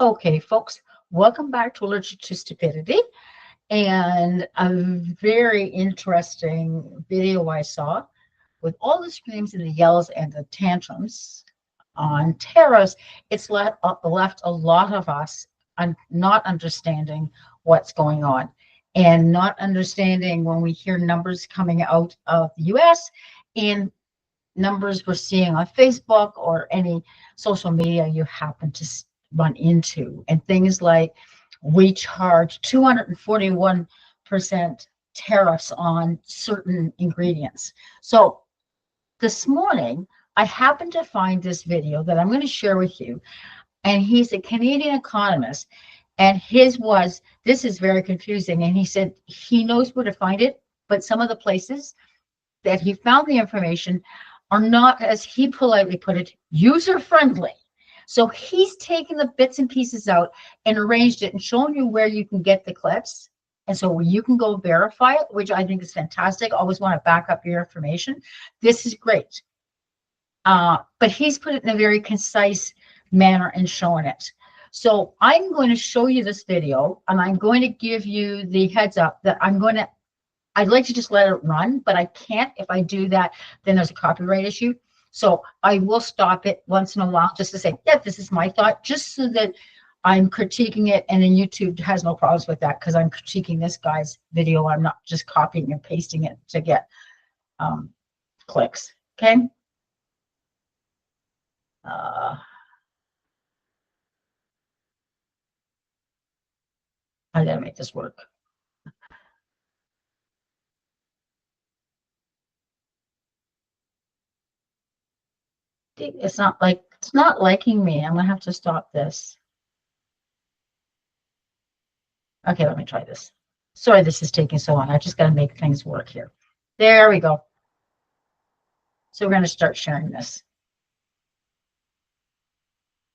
Okay, folks, welcome back to Allergic to Stupidity. And a very interesting video I saw with all the screams and the yells and the tantrums on tariffs. It's left a lot of us not understanding what's going on and not understanding when we hear numbers coming out of the US and numbers we're seeing on Facebook or any social media you happen to run into. And things like we charge 241% tariffs on certain ingredients. So this morning, I happened to find this video that I'm going to share with you. And he's a Canadian economist. And this is very confusing. And he said he knows where to find it, but some of the places that he found the information are not, as he politely put it, user-friendly. So he's taken the bits and pieces out and arranged it and shown you where you can get the clips. And so you can go verify it, which I think is fantastic. Always want to back up your information. This is great. But he's put it in a very concise manner and shown it. So I'm going to show you this video, and I'm going to give you the heads up that I'd like to just let it run, but I can't. If I do that, then there's a copyright issue. So I will stop it once in a while just to say, yeah, this is my thought, just so that I'm critiquing it. And then YouTube has no problems with that because I'm critiquing this guy's video. I'm not just copying and pasting it to get clicks. Okay. I gotta make this work. It's not liking me. I'm gonna have to stop this. Okay, let me try this. Sorry, this is taking so long. I just gotta make things work here. There we go. So we're gonna start sharing this.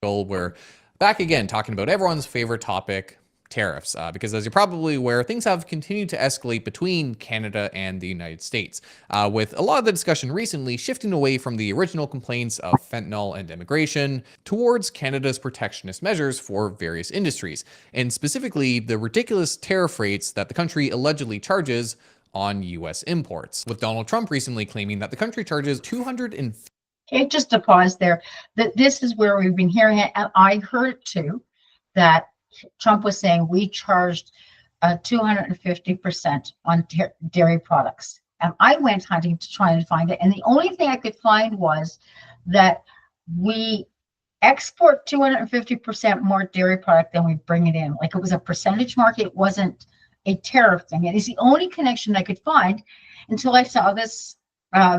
We're back again talking about everyone's favorite topic, tariffs, because as you're probably aware, things have continued to escalate between Canada and the United States, with a lot of the discussion recently shifting away from the original complaints of fentanyl and immigration towards Canada's protectionist measures for various industries, and specifically the ridiculous tariff rates that the country allegedly charges on U.S. imports, with Donald Trump recently claiming that the country charges Okay, just to pause there, that this is where we've been hearing it, and I heard it too, that Trump was saying we charged 250% on dairy products. And I went hunting to try and find it. And the only thing I could find was that we export 250% more dairy product than we bring it in. Like it was a percentage market. It wasn't a tariff thing. It is the only connection I could find until I saw this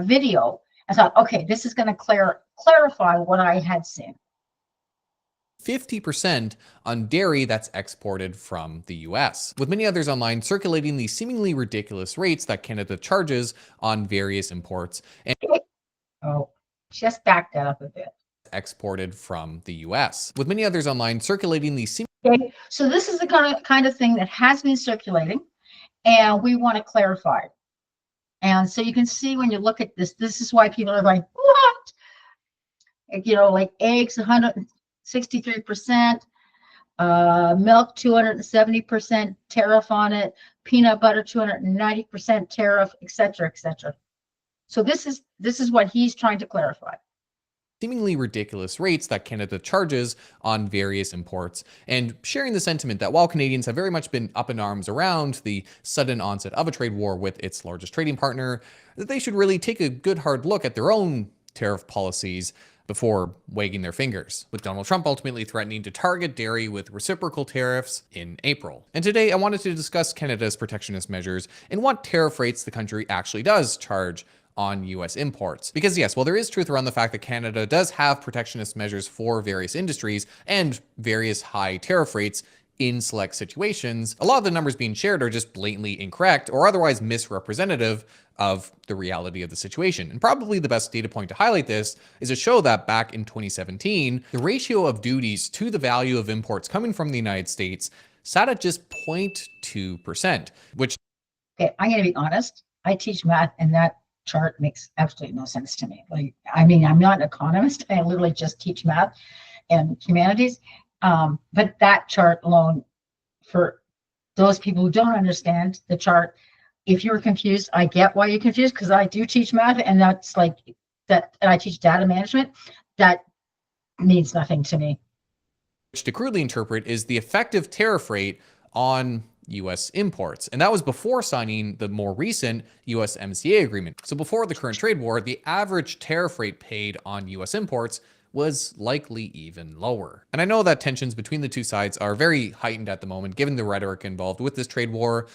video. I thought, okay, this is going to clarify what I had seen. 50% on dairy that's exported from the US, with many others online circulating the seemingly ridiculous rates that Canada charges on various imports and just back that up a bit. Exported from the US, with many others online circulating the okay, so this is the kind of thing that has been circulating, and we want to clarify. And so you can see when you look at this is why people are like, what? You know, like eggs, 163%, milk 270% tariff on it, peanut butter 290% tariff, etc., etc. So this is what he's trying to clarify. Seemingly ridiculous rates that Canada charges on various imports, and sharing the sentiment that while Canadians have very much been up in arms around the sudden onset of a trade war with its largest trading partner, that they should really take a good hard look at their own tariff policies before wagging their fingers, with Donald Trump ultimately threatening to target dairy with reciprocal tariffs in April. And today I wanted to discuss Canada's protectionist measures and what tariff rates the country actually does charge on US imports. Because yes, while there is truth around the fact that Canada does have protectionist measures for various industries and various high tariff rates in select situations, a lot of the numbers being shared are just blatantly incorrect or otherwise misrepresentative of the reality of the situation. And probably the best data point to highlight this is to show that back in 2017, the ratio of duties to the value of imports coming from the United States sat at just 0.2%, which... Okay, I'm going to be honest. I teach math, and that chart makes absolutely no sense to me. Like, I mean, I'm not an economist. I literally just teach math and humanities. But that chart alone, for those people who don't understand the chart, if you're confused, I get why you're confused, because I do teach math, and that's like that, and I teach data management. That means nothing to me. Which to crudely interpret is the effective tariff rate on US imports. And that was before signing the more recent USMCA agreement. So before the current trade war, the average tariff rate paid on US imports was likely even lower. And I know that tensions between the two sides are very heightened at the moment, given the rhetoric involved with this trade war,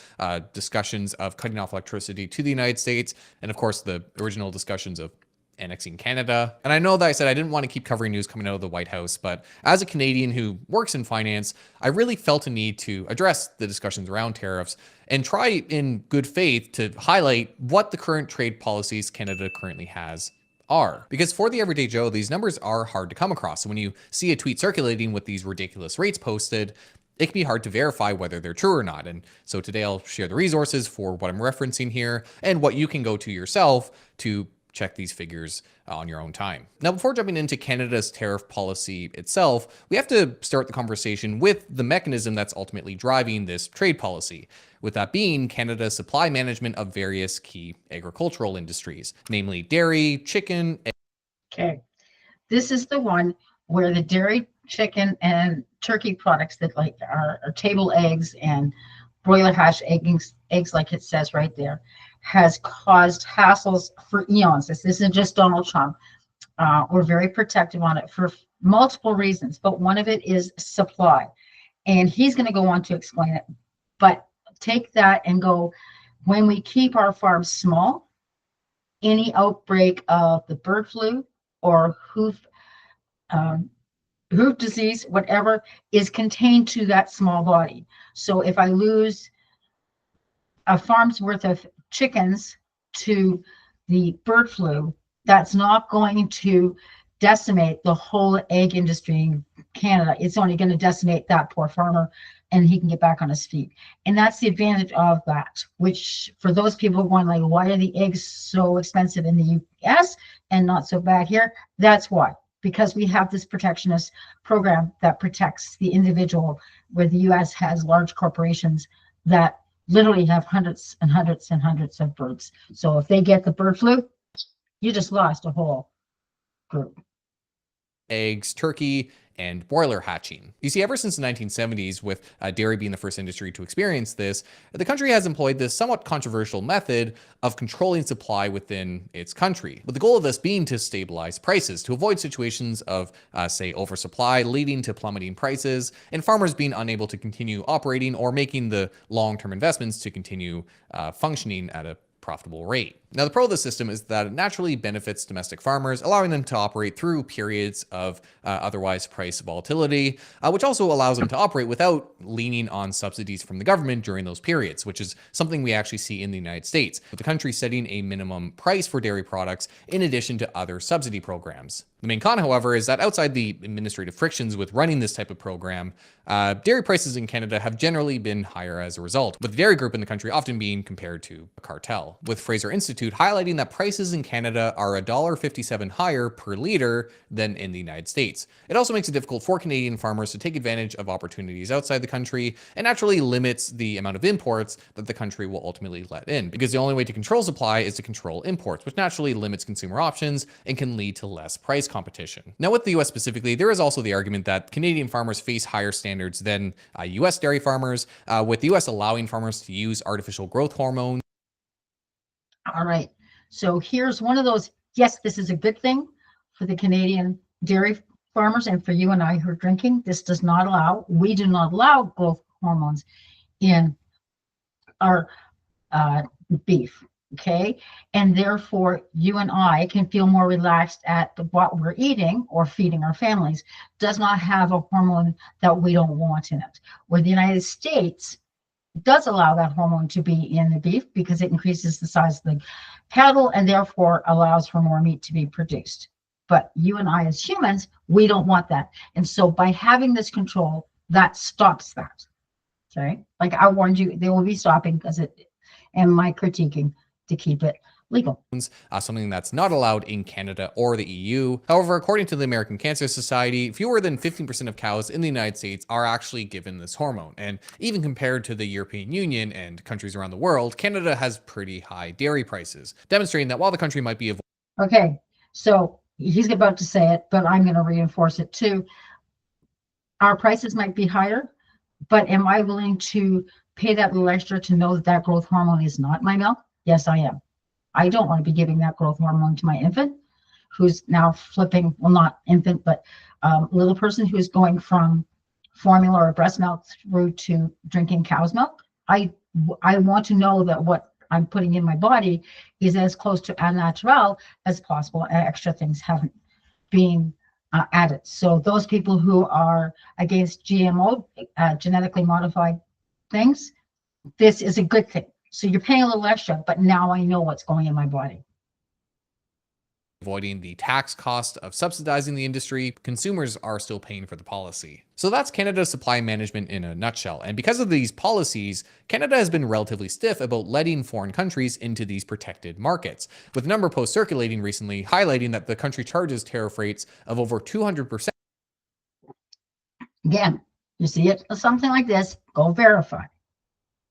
discussions of cutting off electricity to the United States, and of course the original discussions of annexing Canada. And I know that I said I didn't want to keep covering news coming out of the White House, but as a Canadian who works in finance, I really felt a need to address the discussions around tariffs and try in good faith to highlight what the current trade policies Canada currently has are. Because for the everyday Joe, these numbers are hard to come across. So when you see a tweet circulating with these ridiculous rates posted, it can be hard to verify whether they're true or not. And so today I'll share the resources for what I'm referencing here and what you can go to yourself to check these figures on your own time. Now, before jumping into Canada's tariff policy itself, we have to start the conversation with the mechanism that's ultimately driving this trade policy, with that being Canada's supply management of various key agricultural industries, namely dairy, chicken. Okay, this is the one where the dairy, chicken, and turkey products that like are table eggs and broiler hash eggs, like it says right there, has caused hassles for eons. This isn't just Donald Trump. We're very protective on it for multiple reasons, but one of it is supply. And he's going to go on to explain it. But take that and go, when we keep our farms small, any outbreak of the bird flu or hoof disease, whatever, is contained to that small body. So if I lose a farm's worth of chickens to the bird flu, that's not going to decimate the whole egg industry in Canada. It's only going to decimate that poor farmer, and he can get back on his feet. And that's the advantage of that, which for those people going like, why are the eggs so expensive in the US and not so bad here? That's why, because we have this protectionist program that protects the individual, where the US has large corporations that literally have hundreds and hundreds and hundreds of birds. So if they get the bird flu, you just lost a whole group. Eggs, turkey, and broiler hatching. You see, ever since the 1970s, with dairy being the first industry to experience this, the country has employed this somewhat controversial method of controlling supply within its country, with the goal of this being to stabilize prices, to avoid situations of, say, oversupply leading to plummeting prices, and farmers being unable to continue operating or making the long-term investments to continue functioning at a profitable rate. Now, the pro of the system is that it naturally benefits domestic farmers, allowing them to operate through periods of otherwise price volatility, which also allows them to operate without leaning on subsidies from the government during those periods, which is something we actually see in the United States, with the country setting a minimum price for dairy products in addition to other subsidy programs. The main con, however, is that outside the administrative frictions with running this type of program, dairy prices in Canada have generally been higher as a result, with the dairy group in the country often being compared to a cartel, with Fraser Institute highlighting that prices in Canada are $1.57 higher per liter than in the United States. It also makes it difficult for Canadian farmers to take advantage of opportunities outside the country, and naturally limits the amount of imports that the country will ultimately let in, because the only way to control supply is to control imports, which naturally limits consumer options and can lead to less price competition. Now, with the US specifically, there is also the argument that Canadian farmers face higher standards than US dairy farmers, with the US allowing farmers to use artificial growth hormones. All right, so here's one of those, yes, this is a good thing for the Canadian dairy farmers and for you and I who are drinking. This does not allow, we do not allow growth hormones in our beef, okay? And therefore, you and I can feel more relaxed at what we're eating or feeding our families. Does not have a hormone that we don't want in it. Where the United States does allow that hormone to be in the beef because it increases the size of the cattle and therefore allows for more meat to be produced. But you and I as humans, we don't want that. And so by having this control, that stops that. Okay, like I warned you, they will be stopping because it, and my critiquing to keep it legal. Something that's not allowed in Canada or the EU. However, according to the American Cancer Society, fewer than 15% of cows in the United States are actually given this hormone. And even compared to the European Union and countries around the world, Canada has pretty high dairy prices, demonstrating that while the country might be Okay, so he's about to say it, but I'm going to reinforce it too. Our prices might be higher, but am I willing to pay that little extra to know that that growth hormone is not my milk? Yes, I am. I don't want to be giving that growth hormone to my infant who's now flipping, well, not infant, but little person who's going from formula or breast milk through to drinking cow's milk. I want to know that what I'm putting in my body is as close to a natural as possible. Extra things haven't been added. So those people who are against GMO, genetically modified things, this is a good thing. So you're paying a little extra, but now I know what's going in my body. avoiding the tax cost of subsidizing the industry, consumers are still paying for the policy. So that's Canada's supply management in a nutshell. And because of these policies, Canada has been relatively stiff about letting foreign countries into these protected markets, with a number of posts circulating recently highlighting that the country charges tariff rates of over 200%. Again, you see it, something like this, go verify.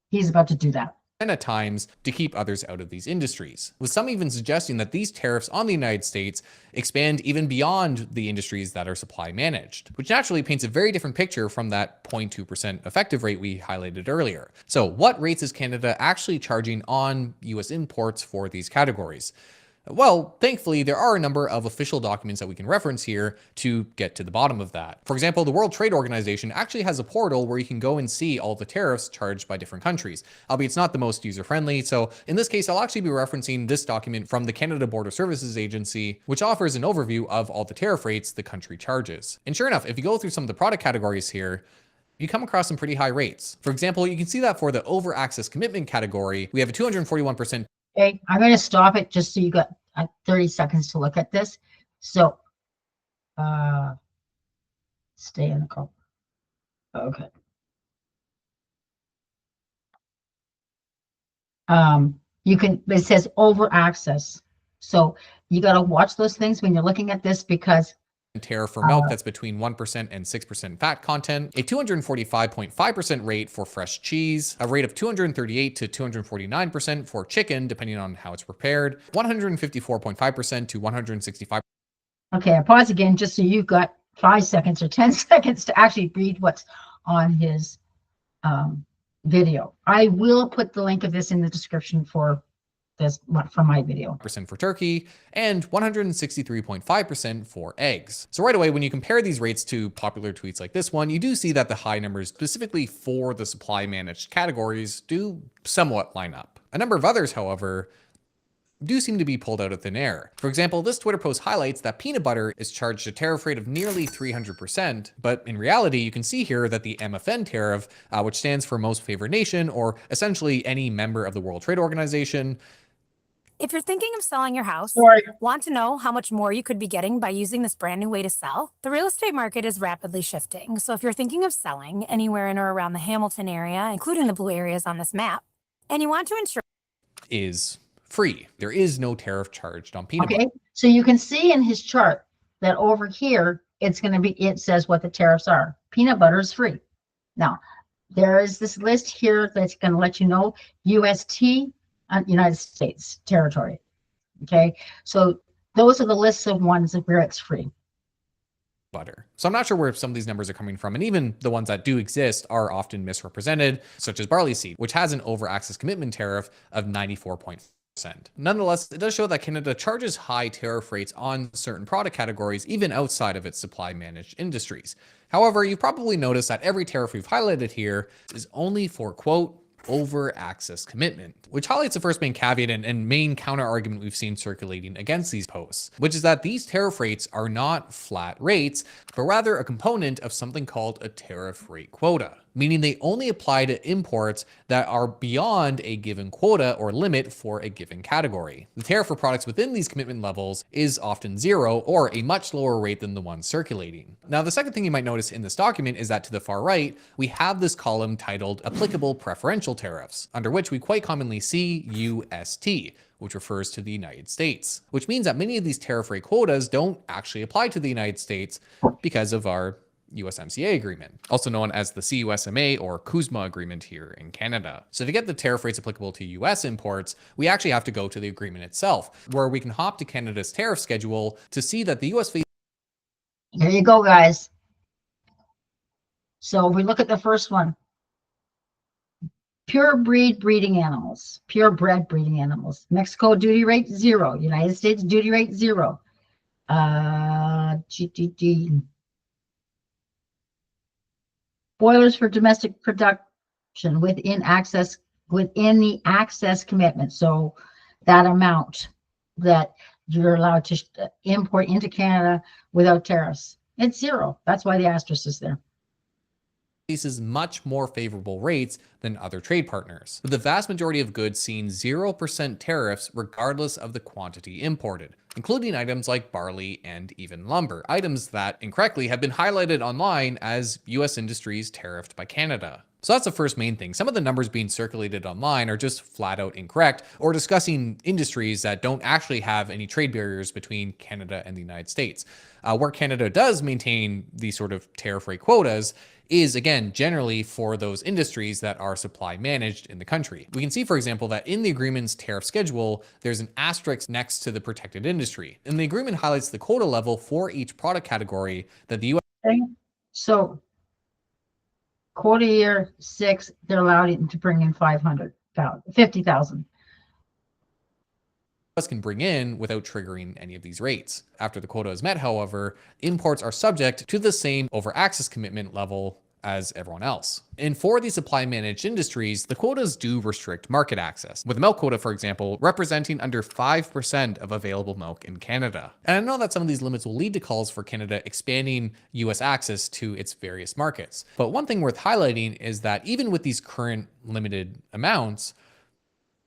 He's about to do that. And at times to keep others out of these industries, with some even suggesting that these tariffs on the United States expand even beyond the industries that are supply managed, which naturally paints a very different picture from that 0.2% effective rate we highlighted earlier. So what rates is Canada actually charging on US imports for these categories? Well, thankfully, there are a number of official documents that we can reference here to get to the bottom of that. For example, the World Trade Organization actually has a portal where you can go and see all the tariffs charged by different countries, albeit it's not the most user-friendly. So in this case, I'll actually be referencing this document from the Canada Border Services Agency, which offers an overview of all the tariff rates the country charges. And sure enough, if you go through some of the product categories here, you come across some pretty high rates. For example, you can see that for the over access commitment category, we have a 241%. Okay, I'm going to stop it just so you got 30 seconds to look at this. So, stay in the call. Okay. You can, it says over access. So you got to watch those things when you're looking at this, because tariff for milk that's between 1% and 6% fat content, a 245.5% rate for fresh cheese, a rate of 238 to 249% for chicken, depending on how it's prepared, 154.5% to 165. Okay, I pause again just so you've got 5 seconds or 10 seconds to actually read what's on his video. I will put the link of this in the description for this, for my video. % for turkey and 163.5% for eggs. So right away, when you compare these rates to popular tweets like this one, you do see that the high numbers specifically for the supply managed categories do somewhat line up. A number of others, however, do seem to be pulled out of thin air. For example, this Twitter post highlights that peanut butter is charged a tariff rate of nearly 300%, but in reality, you can see here that the MFN tariff, which stands for Most Favored Nation, or essentially any member of the World Trade Organization. If you're thinking of selling your house, want to know how much more you could be getting by using this brand new way to sell? The real estate market is rapidly shifting. So if you're thinking of selling anywhere in or around the Hamilton area, including the blue areas on this map, and you want to ensure is free. There is no tariff charged on peanut butter. Okay, so you can see in his chart that over here, it's going to be, it says what the tariffs are. Peanut butter is free. Now, there is this list here that's going to let you know UST, United States territory. Okay, so those are the lists of ones where it's free. Butter. So I'm not sure where some of these numbers are coming from, and even the ones that do exist are often misrepresented, such as barley seed, which has an over access commitment tariff of 94.5%. Nonetheless, it does show that Canada charges high tariff rates on certain product categories, even outside of its supply managed industries. However, you've probably noticed that every tariff we've highlighted here is only for, quote, over access commitment, which highlights the first main caveat and main counter argument we've seen circulating against these posts, which is that these tariff rates are not flat rates, but rather a component of something called a tariff rate quota. meaning they only apply to imports that are beyond a given quota or limit for a given category. The tariff for products within these commitment levels is often 0 or a much lower rate than the one circulating. Now, the second thing you might notice in this document is that to the far right, we have this column titled Applicable Preferential Tariffs, under which we quite commonly see UST, which refers to the United States, which means that many of these tariff rate quotas don't actually apply to the United States because of our USMCA agreement, also known as the CUSMA or CUSMA agreement here in Canada. So to get the tariff rates applicable to US imports, we actually have to go to the agreement itself, where we can hop to Canada's tariff schedule to see that the US Here you go, guys. So we look at the first one. Purebred breeding animals, purebred breeding animals. Mexico duty rate 0. United States duty rate 0. Boilers for domestic production within the access commitment. So that amount that you're allowed to import into Canada without tariffs, it's 0. That's why the asterisk is there. Faces much more favorable rates than other trade partners, with the vast majority of goods seeing 0% tariffs regardless of the quantity imported, including items like barley and even lumber, items that incorrectly have been highlighted online as US industries tariffed by Canada. So that's the first main thing. Some of the numbers being circulated online are just flat out incorrect, or discussing industries that don't actually have any trade barriers between Canada and the United States. Where Canada does maintain these sort of tariff rate quotas is, again, generally for those industries that are supply managed in the country. We can see, for example, that in the agreement's tariff schedule, there's an asterisk next to the protected industry. And the agreement highlights the quota level for each product category that the U.S. Okay. So quota year 6, they're allowed to bring in 50,000. can bring in without triggering any of these rates. After the quota is met, however, imports are subject to the same over access commitment level as everyone else. And for these supply managed industries, the quotas do restrict market access, with the milk quota, for example, representing under 5% of available milk in Canada. And I know that some of these limits will lead to calls for Canada expanding US access to its various markets. But one thing worth highlighting is that even with these current limited amounts,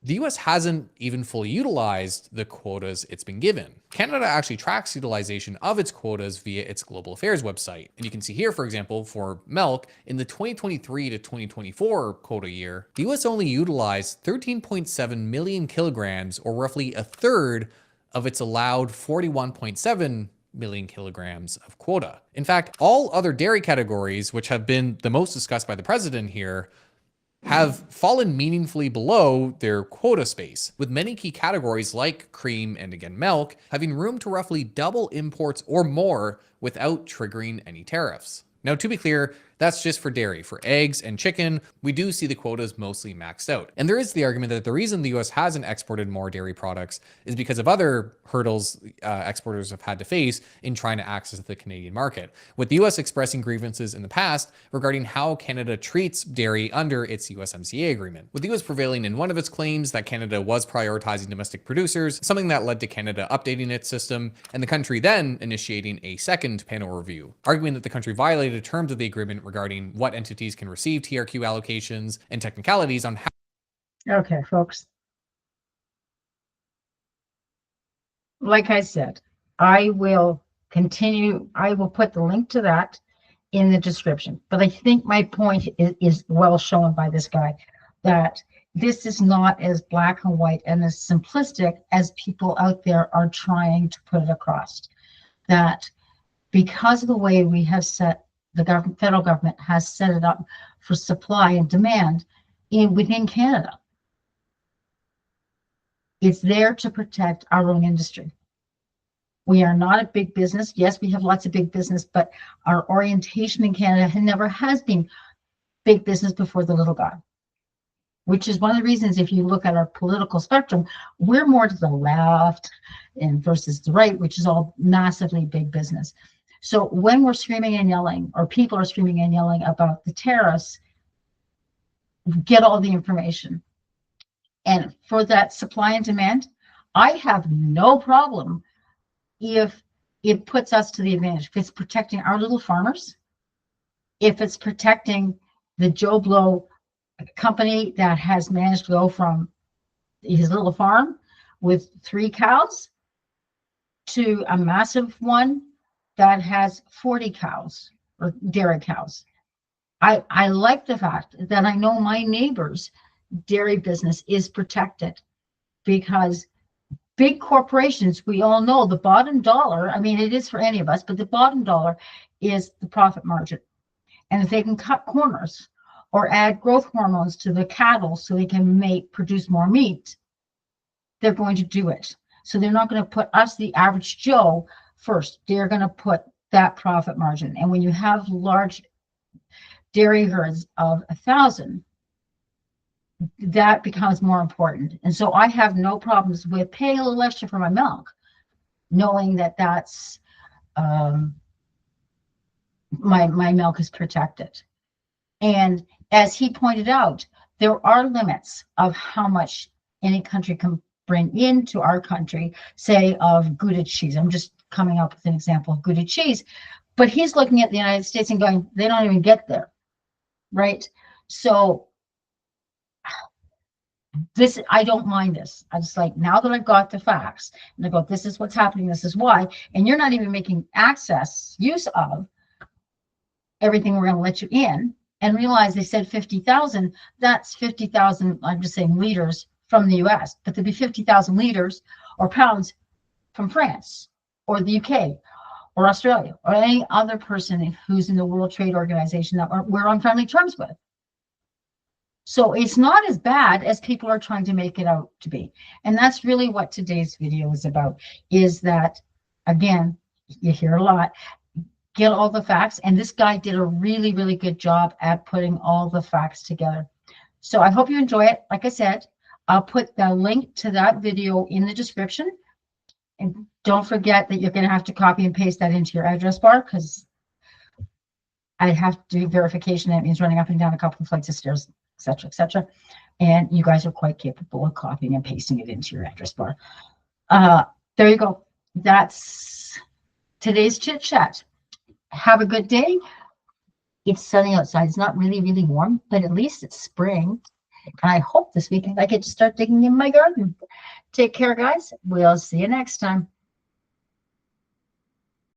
the US hasn't even fully utilized the quotas it's been given. Canada actually tracks utilization of its quotas via its Global Affairs website. And you can see here, for example, for milk, in the 2023 to 2024 quota year, the US only utilized 13.7 million kilograms, or roughly a third of its allowed 41.7 million kilograms of quota. In fact, all other dairy categories, which have been the most discussed by the president here, have fallen meaningfully below their quota space, with many key categories like cream and again milk having room to roughly double imports or more without triggering any tariffs. Now, to be clear, that's just for dairy. For eggs and chicken, we do see the quotas mostly maxed out. And there is the argument that the reason the US hasn't exported more dairy products is because of other hurdles exporters have had to face in trying to access the Canadian market, with the US expressing grievances in the past regarding how Canada treats dairy under its USMCA agreement, with the US prevailing in one of its claims that Canada was prioritizing domestic producers, something that led to Canada updating its system, and the country then initiating a second panel review, arguing that the country violated terms of the agreement regarding what entities can receive TRQ allocations and technicalities on how. Okay, folks. Like I said, I will continue. I will put the link to that in the description. But I think my point is well shown by this guy, that this is not as black and white and as simplistic as people out there are trying to put it across. That because of the way we have set the federal government has set it up for supply and demand within Canada. It's there to protect our own industry. We are not a big business. Yes, we have lots of big business, but our orientation in Canada never has been big business before the little guy, which is one of the reasons, if you look at our political spectrum, we're more to the left and versus the right, which is all massively big business. So when we're screaming and yelling, or people are screaming and yelling about the tariffs, get all the information. And for that supply and demand, I have no problem if it puts us to the advantage. If it's protecting our little farmers, if it's protecting the Joe Blow company that has managed to go from his little farm with 3 cows to a massive one that has 40 cows or dairy cows. I like the fact that I know my neighbor's dairy business is protected, because big corporations, we all know the bottom dollar, I mean, it is for any of us, but the bottom dollar is the profit margin. And if they can cut corners or add growth hormones to the cattle so they can produce more meat, they're going to do it. So they're not going to put us, the average Joe, first. They're going to put that profit margin. And when you have large dairy herds of 1,000, that becomes more important. And so I have no problems with paying a little extra for my milk, knowing that that's my milk is protected. And as he pointed out, there are limits of how much any country can bring into our country, say of Gouda cheese. I'm just coming up with an example of Gouda cheese, but he's looking at the United States and going, they don't even get there, right? So this, I don't mind this. I just like, now that I've got the facts and I go, this is what's happening, this is why, and you're not even making use of everything we're going to let you in, and realize they said 50,000, that's 50,000, I'm just saying, liters from the US, but there'd be 50,000 liters or pounds from France or the UK or Australia or any other person who's in the World Trade Organization that we're on friendly terms with. So it's not as bad as people are trying to make it out to be. And that's really what today's video is about, is that, again, you hear a lot, get all the facts. And this guy did a really, really good job at putting all the facts together. So I hope you enjoy it. Like I said, I'll put the link to that video in the description. And don't forget that you're going to have to copy and paste that into your address bar, because I have to do verification. That means running up and down a couple of flights of stairs, etc., etc. And you guys are quite capable of copying and pasting it into your address bar. There you go. That's today's chit chat. Have a good day. It's sunny outside. It's not really, really warm, but at least it's spring. And I hope this weekend I get to start digging in my garden. Take care, guys. We'll see you next time.